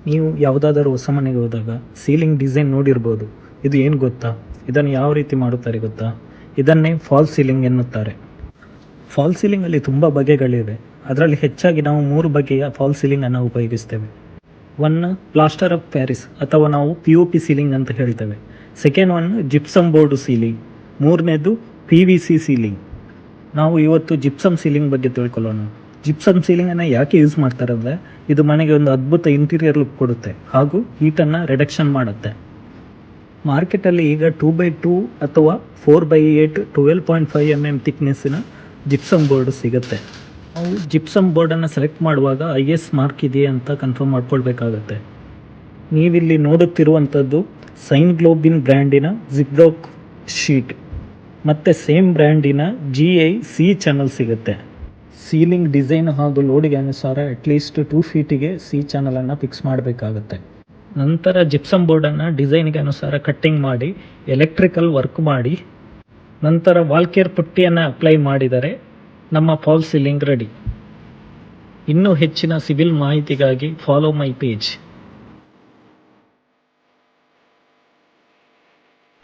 ನೀವು ಯಾವುದಾದರೂ ಹೊಸ ಮನೆಗೆ ಹೋದಾಗ ಸೀಲಿಂಗ್ ಡಿಸೈನ್ ನೋಡಿರ್ಬೋದು. ಇದು ಏನು ಗೊತ್ತಾ? ಇದನ್ನು ಯಾವ ರೀತಿ ಮಾಡುತ್ತಾರೆ ಗೊತ್ತಾ? ಇದನ್ನೇ ಫಾಲ್ಸ್ ಸೀಲಿಂಗ್ ಎನ್ನುತ್ತಾರೆ. ಫಾಲ್ಸ್ ಸೀಲಿಂಗಲ್ಲಿ ತುಂಬ ಬಗೆಗಳಿವೆ. ಅದರಲ್ಲಿ ಹೆಚ್ಚಾಗಿ ನಾವು 3 ಬಗೆಯ ಫಾಲ್ಸ್ ಸೀಲಿಂಗನ್ನು ಉಪಯೋಗಿಸ್ತೇವೆ. ಒನ್, ಪ್ಲಾಸ್ಟರ್ ಆಫ್ ಪ್ಯಾರಿಸ್ ಅಥವಾ ನಾವು POP ಸೀಲಿಂಗ್ ಅಂತ ಹೇಳ್ತೇವೆ. Second one, gypsum board ceiling. ಮೂರನೇದು PVC ಸೀಲಿಂಗ್. ನಾವು ಇವತ್ತು ಜಿಪ್ಸಮ್ ಸೀಲಿಂಗ್ ಬಗ್ಗೆ ತಿಳ್ಕೊಳ್ಳೋಣ. ಜಿಪ್ಸಮ್ ಸೀಲಿಂಗನ್ನು ಯಾಕೆ ಯೂಸ್ ಮಾಡ್ತಾರೆ ಅಂದರೆ, ಇದು ಮನೆಗೆ ಒಂದು ಅದ್ಭುತ ಇಂಟೀರಿಯರ್ ಲುಕ್ ಕೊಡುತ್ತೆ ಹಾಗೂ ಹೀಟನ್ನು ರಿಡಕ್ಷನ್ ಮಾಡುತ್ತೆ. ಮಾರ್ಕೆಟಲ್ಲಿ ಈಗ 2x2 ಅಥವಾ 4x8 12.5 mm ಥಿಕ್ನೆಸ್ಸಿನ ಜಿಪ್ಸಮ್ ಬೋರ್ಡ್ ಸಿಗುತ್ತೆ. ನಾವು ಜಿಪ್ಸಮ್ ಬೋರ್ಡನ್ನು ಸೆಲೆಕ್ಟ್ ಮಾಡುವಾಗ IS ಮಾರ್ಕ್ ಇದೆಯೇ ಅಂತ ಕನ್ಫರ್ಮ್ ಮಾಡ್ಕೊಳ್ಬೇಕಾಗತ್ತೆ. ನೀವಿಲ್ಲಿ ನೋಡುತ್ತಿರುವಂಥದ್ದು ಸೈನ್ ಗ್ಲೋಬಿನ್ ಬ್ರ್ಯಾಂಡಿನ ಜಿಪ್ರಾಕ್ ಶೀಟ್ ಮತ್ತು ಸೇಮ್ ಬ್ರ್ಯಾಂಡಿನ GIC ಚಾನಲ್ ಸಿಗುತ್ತೆ. ಸೀಲಿಂಗ್ ಡಿಸೈನ್ ಹಾಗೂ ಲೋಡಿಗೆ ಅನುಸಾರ ಅಟ್ಲೀಸ್ಟ್ 2 ಫೀಟಿಗೆ C ಚಾನಲನ್ನು ಫಿಕ್ಸ್ ಮಾಡಬೇಕಾಗುತ್ತೆ. ನಂತರ ಜಿಪ್ಸಮ್ ಬೋರ್ಡನ್ನು ಡಿಸೈನ್ಗೆ ಅನುಸಾರ ಕಟ್ಟಿಂಗ್ ಮಾಡಿ ಎಲೆಕ್ಟ್ರಿಕಲ್ ವರ್ಕ್ ಮಾಡಿ ನಂತರ ವಾಲ್ಕೇರ್ ಪುಟ್ಟಿಯನ್ನು ಅಪ್ಲೈ ಮಾಡಿದರೆ ನಮ್ಮ ಫಾಲ್ಸ್ ಸೀಲಿಂಗ್ ರೆಡಿ. ಇನ್ನೂ ಹೆಚ್ಚಿನ ಸಿವಿಲ್ ಮಾಹಿತಿಗಾಗಿ ಫಾಲೋ ಮೈ ಪೇಜ್.